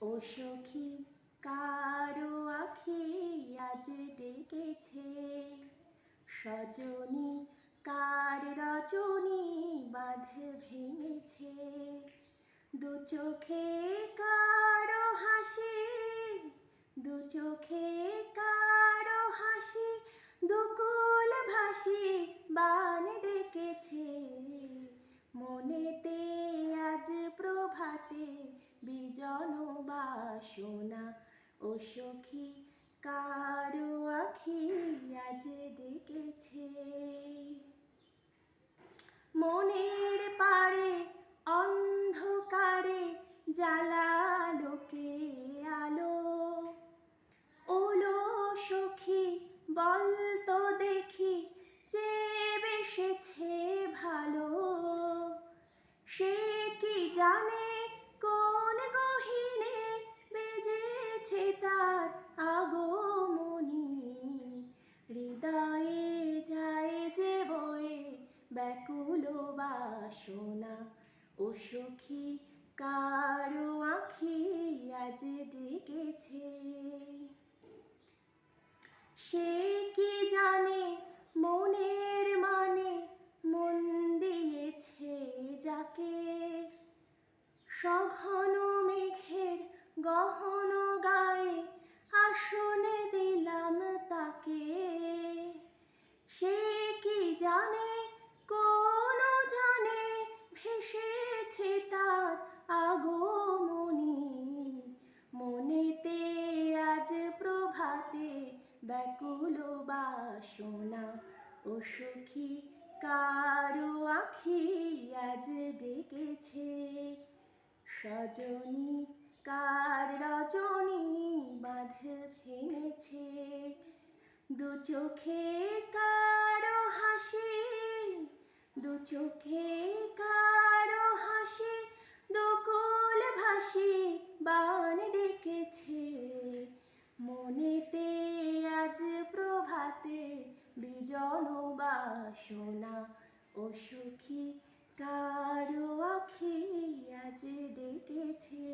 ও সখী কারো আখি আজ ডেকেছে, সজনী কার রজনী বাঁধ ভেঙেছে। দু চোখে কারো হাসি, দু চোখে কারো হাসি, দুকুল ভাসি বান ডেকেছে। মনেতে আজ প্রভাতে বিজন বাসনা, ও সখী কারো আখি আজ ডেকেছে। মনের পারে অন্ধকারে জ্বালালো কে আলো, ওলো সখী বলতো দেখি যে বেসেছে ভালো। সে কি জানে কোন গহীনে বেজেছে তার আগমনী, হৃদয়ে যায় যে বয়ে ব্যাকুল বাসনা। ও সখী কারো আখি আজ ডেকেছে। সে কি জানে মনের মানে, মন দিয়েছে যাকে। সঘন মেঘের গহন গায়ে আসনে দিলাম তাকে। সে কি জানে কোন জানে ভেসেছে তার আগমনী, মনেতে আজ প্রভাতে ব্যাকুল বাসনা। ও সখী কারো আখি আজ ডেকেছে, সজনী কার রজনী বাঁধ ভেঙেছে। দু চোখে কারো হাসি, দু চোখে কারো হাসি, দুকুল ভাসি বান ডেকেছে। মনেতে আজ প্রভাতে বিজন বাসনা, ও সখী কারো আখি আজ ডেকেছে।